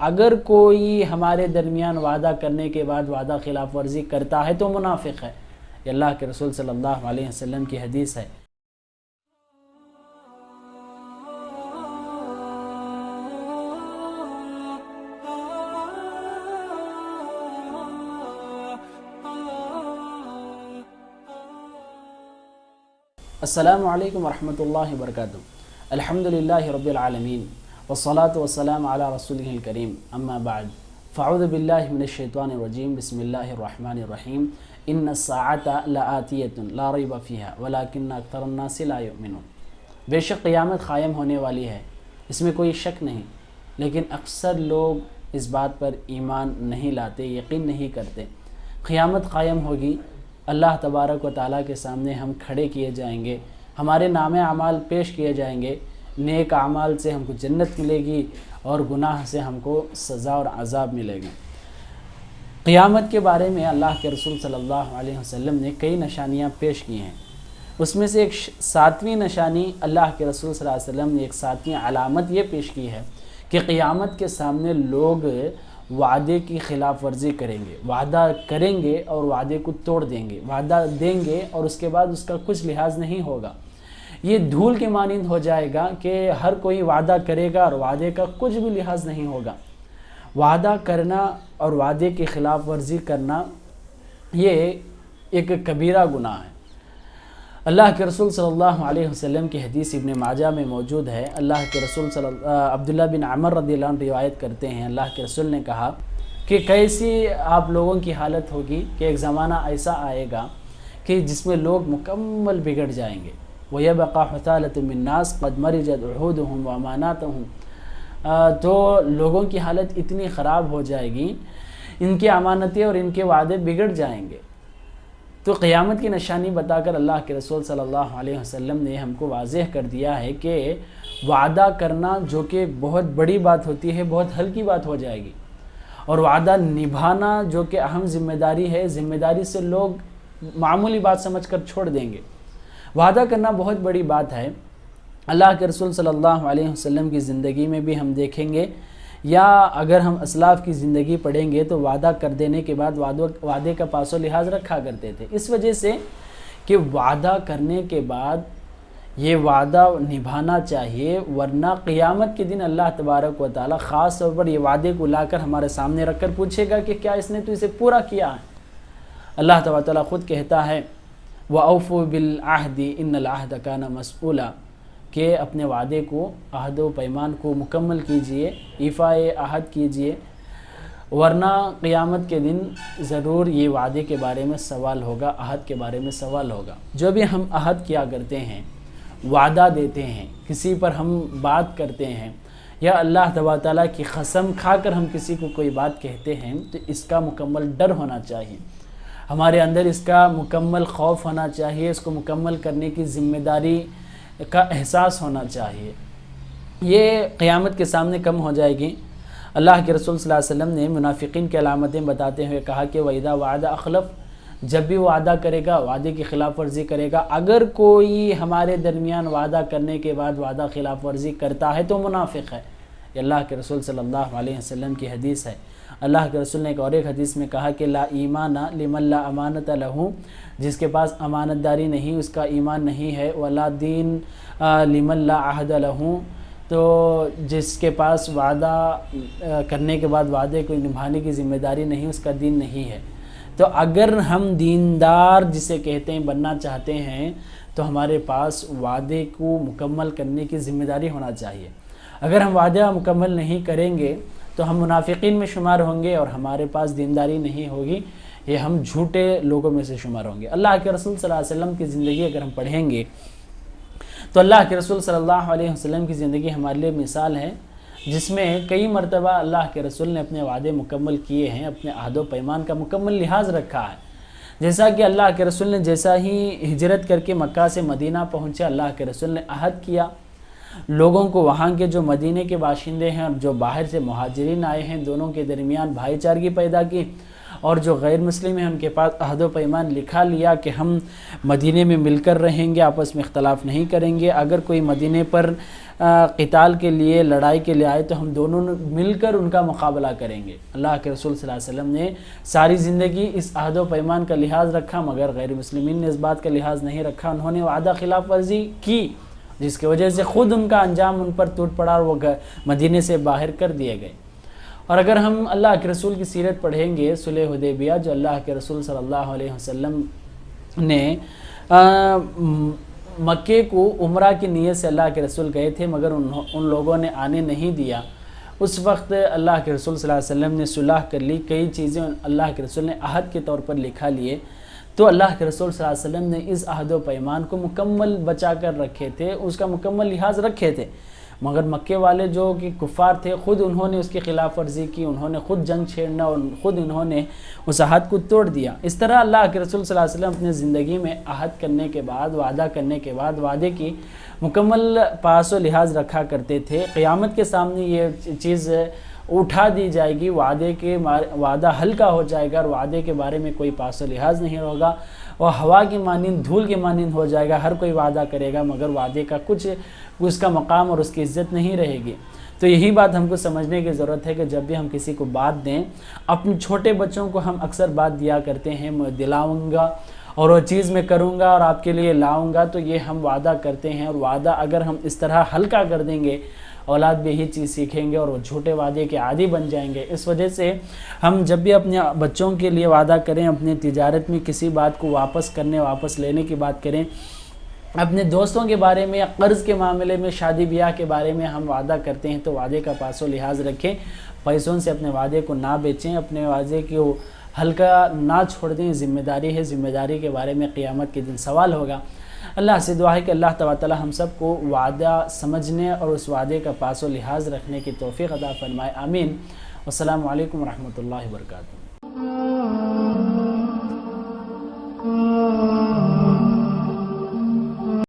اگر کوئی ہمارے درمیان وعدہ کرنے کے بعد وعدہ خلاف ورزی کرتا ہے تو منافق ہے۔ یہ اللہ کے رسول صلی اللہ علیہ وسلم کی حدیث ہے۔ السلام علیکم ورحمۃ اللہ وبرکاتہ۔ الحمدللہ رب العالمین والصلاة والسلام علی رسولہ الکریم، اما بعد فاعوذ باللہ من الشیطان الرجیم، بسم اللہ الرحمن الرحیم۔ ان الساعة لآتیۃ لا ریب فیہا ولکن اکثر الناس لا یؤمنون۔ بے شک قیامت قائم ہونے والی ہے، اس میں کوئی شک نہیں، لیکن اکثر لوگ اس بات پر ایمان نہیں لاتے، یقین نہیں کرتے۔ قیامت قائم ہوگی، اللہ تبارک و تعالیٰ کے سامنے ہم کھڑے کیے جائیں گے، ہمارے نام اعمال پیش کیے جائیں گے، نیک اعمال سے ہم کو جنت ملے گی اور گناہ سے ہم کو سزا اور عذاب ملے گا۔ قیامت کے بارے میں اللہ کے رسول صلی اللہ علیہ وسلم نے کئی نشانیاں پیش کی ہیں، اس میں سے ایک 7ویں نشانی اللہ کے رسول صلی اللہ علیہ وسلم نے ایک 7ویں علامت یہ پیش کی ہے کہ قیامت کے سامنے لوگ وعدے کی خلاف ورزی کریں گے، وعدہ کریں گے اور وعدے کو توڑ دیں گے، وعدہ دیں گے اور اس کے بعد اس کا کچھ لحاظ نہیں ہوگا۔ یہ دھول کے مانند ہو جائے گا کہ ہر کوئی وعدہ کرے گا اور وعدے کا کچھ بھی لحاظ نہیں ہوگا۔ وعدہ کرنا اور وعدے کی خلاف ورزی کرنا یہ ایک کبیرہ گناہ ہے۔ اللہ کے رسول صلی اللہ علیہ وسلم کی حدیث ابن ماجہ میں موجود ہے۔ اللہ کے رسول عبداللہ بن عمر رضی اللہ عنہ روایت کرتے ہیں، اللہ کے رسول نے کہا کہ کیسی آپ لوگوں کی حالت ہوگی کہ ایک زمانہ ایسا آئے گا کہ جس میں لوگ مکمل بگڑ جائیں گے۔ وَيَبْقَى حُثَالَةٌ مِّن النَّاسِ قَدْ مَرِجَتْ عُهُودُهُمْ وَأَمَانَاتُهُمْ۔ تو لوگوں کی حالت اتنی خراب ہو جائے گی، ان کی امانتیں اور ان کے وعدے بگڑ جائیں گے۔ تو قیامت کی نشانی بتا کر اللہ کے رسول صلی اللہ علیہ وسلم نے ہم کو واضح کر دیا ہے کہ وعدہ کرنا جو کہ بہت بڑی بات ہوتی ہے، بہت ہلکی بات ہو جائے گی، اور وعدہ نبھانا جو کہ اہم ذمہ داری ہے، ذمہ داری سے لوگ معمولی بات سمجھ کر چھوڑ دیں گے۔ وعدہ کرنا بہت بڑی بات ہے۔ اللہ کے رسول صلی اللہ علیہ وسلم کی زندگی میں بھی ہم دیکھیں گے، یا اگر ہم اسلاف کی زندگی پڑھیں گے تو وعدہ کر دینے کے بعد وعدے کا پاس و لحاظ رکھا کرتے تھے، اس وجہ سے کہ وعدہ کرنے کے بعد یہ وعدہ نبھانا چاہیے، ورنہ قیامت کے دن اللہ تبارک و تعالی خاص طور پر یہ وعدے کو لا کر ہمارے سامنے رکھ کر پوچھے گا کہ کیا اس نے تو اسے پورا کیا ہے۔ اللہ تبارک و تعالی خود کہتا ہے وَأَوْفُوا بِالْعَهْدِ إِنَّ الْعَهْدَ كَانَ مَسْئُولًا، کہ اپنے وعدے کو، عہد و پیمان کو مکمل کیجئے، ایفاء عہد کیجئے، ورنہ قیامت کے دن ضرور یہ وعدے کے بارے میں سوال ہوگا، عہد کے بارے میں سوال ہوگا۔ جو بھی ہم عہد کیا کرتے ہیں، وعدہ دیتے ہیں، کسی پر ہم بات کرتے ہیں، یا اللہ تبارک و تعالیٰ کی قسم کھا کر ہم کسی کو کوئی بات کہتے ہیں، تو اس کا مکمل ڈر ہونا چاہیے، ہمارے اندر اس کا مکمل خوف ہونا چاہیے، اس کو مکمل کرنے کی ذمہ داری کا احساس ہونا چاہیے۔ یہ قیامت کے سامنے کم ہو جائے گی۔ اللہ کے رسول صلی اللہ علیہ وسلم نے منافقین کی علامتیں بتاتے ہوئے کہا کہ وَإِذَا وَعَدَ أَخْلَفَ، جب بھی وعدہ کرے گا، وعدے کی خلاف ورزی کرے گا۔ اگر کوئی ہمارے درمیان وعدہ کرنے کے بعد وعدہ خلاف ورزی کرتا ہے تو منافق ہے۔ یہ اللہ کے رسول صلی اللہ علیہ وسلم کی حدیث ہے۔ اللہ کے رسول نے ایک اور ایک حدیث میں کہا کہ لا ایمان لمن لا امانت لہ، جس کے پاس امانت داری نہیں اس کا ایمان نہیں ہے، ولا دین لمن لا عہد لہ، تو جس کے پاس وعدہ کرنے کے بعد وعدے کو نبھانے کی ذمہ داری نہیں اس کا دین نہیں ہے۔ تو اگر ہم دیندار جسے کہتے ہیں بننا چاہتے ہیں تو ہمارے پاس وعدے کو مکمل کرنے کی ذمہ داری ہونا چاہیے۔ اگر ہم وعدہ مکمل نہیں کریں گے تو ہم منافقین میں شمار ہوں گے اور ہمارے پاس دینداری نہیں ہوگی، یہ ہم جھوٹے لوگوں میں سے شمار ہوں گے۔ اللہ کے رسول صلی اللہ علیہ وسلم کی زندگی اگر ہم پڑھیں گے تو اللہ کے رسول صلی اللہ علیہ وسلم کی زندگی ہمارے لیے مثال ہے، جس میں کئی مرتبہ اللہ کے رسول نے اپنے وعدے مکمل کیے ہیں، اپنے عہد و پیمان کا مکمل لحاظ رکھا ہے۔ جیسا کہ اللہ کے رسول نے جیسا ہی ہجرت کر کے مکہ سے مدینہ پہنچے، اللہ کے رسول نے عہد کیا، لوگوں کو وہاں کے جو مدینے کے باشندے ہیں اور جو باہر سے مہاجرین آئے ہیں دونوں کے درمیان بھائی چارگی پیدا کی، اور جو غیر مسلم ہیں ان کے پاس عہد و پیمان لکھا لیا کہ ہم مدینے میں مل کر رہیں گے، آپس میں اختلاف نہیں کریں گے، اگر کوئی مدینے پر قتال کے لیے، لڑائی کے لیے آئے تو ہم دونوں مل کر ان کا مقابلہ کریں گے۔ اللہ کے رسول صلی اللہ علیہ وسلم نے ساری زندگی اس عہد و پیمان کا لحاظ رکھا، مگر غیر مسلمین نے اس بات کا لحاظ نہیں رکھا، انہوں نے وعدہ خلاف ورزی کی، جس کی وجہ سے خود ان کا انجام ان پر ٹوٹ پڑا اور وہ مدینے سے باہر کر دیے گئے۔ اور اگر ہم اللہ کے رسول کی سیرت پڑھیں گے، صلح حدیبیہ جو اللہ کے رسول صلی اللہ علیہ وسلم نے مکے کو عمرہ کی نیت سے اللہ کے رسول گئے تھے، مگر ان لوگوں نے آنے نہیں دیا۔ اس وقت اللہ کے رسول صلی اللہ علیہ وسلم نے صلح کر لی، کئی چیزیں اللہ کے رسول نے عہد کے طور پر لکھا لیے، تو اللہ کے رسول صلی اللہ علیہ وسلم نے اس عہد و پیمان کو مکمل بچا کر رکھے تھے، اس کا مکمل لحاظ رکھے تھے، مگر مکے والے جو کہ کفار تھے خود انہوں نے اس کی خلاف ورزی کی، انہوں نے خود جنگ چھیڑنا اور خود انہوں نے اس عہد کو توڑ دیا۔ اس طرح اللہ کے رسول صلی اللہ علیہ وسلم اپنے زندگی میں عہد کرنے کے بعد، وعدہ کرنے کے بعد وعدے کی مکمل پاس و لحاظ رکھا کرتے تھے۔ قیامت کے سامنے یہ چیز اٹھا دی جائے گی، وعدہ ہلکا ہو جائے گا اور وعدے کے بارے میں کوئی پاس و لحاظ نہیں ہوگا، وہ ہوا کی مانند، دھول کے مانند ہو جائے گا، ہر کوئی وعدہ کرے گا مگر وعدے کا کچھ اس کا مقام اور اس کی عزت نہیں رہے گی۔ تو یہی بات ہم کو سمجھنے کی ضرورت ہے کہ جب بھی ہم کسی کو بات دیں، اپنے چھوٹے بچوں کو ہم اکثر بات دیا کرتے ہیں، میں دلاؤں گا اور وہ چیز میں کروں گا اور آپ کے لیے لاؤں گا، تو یہ ہم وعدہ کرتے ہیں، اور وعدہ اگر ہم اس طرح ہلکا کر دیں گے، اولاد بھی یہی چیز سیکھیں گے اور وہ جھوٹے وعدے کے عادی بن جائیں گے۔ اس وجہ سے ہم جب بھی اپنے بچوں کے لیے وعدہ کریں، اپنے تجارت میں کسی بات کو واپس لینے کی بات کریں، اپنے دوستوں کے بارے میں یا قرض کے معاملے میں، شادی بیاہ کے بارے میں ہم وعدہ کرتے ہیں تو وعدے کا پاس و لحاظ رکھیں، پیسوں سے اپنے وعدے کو نہ بیچیں، اپنے وعدے کو ہلکا نہ چھوڑ دیں۔ ذمہ داری ہے، ذمہ داری کے بارے میں قیامت کے دن سوال ہوگا۔ اللہ سے دعا ہے کہ اللہ تعالیٰ ہم سب کو وعدہ سمجھنے اور اس وعدے کا پاس و لحاظ رکھنے کی توفیق عطا فرمائے، آمین۔ والسلام علیکم ورحمۃ اللہ وبرکاتہ۔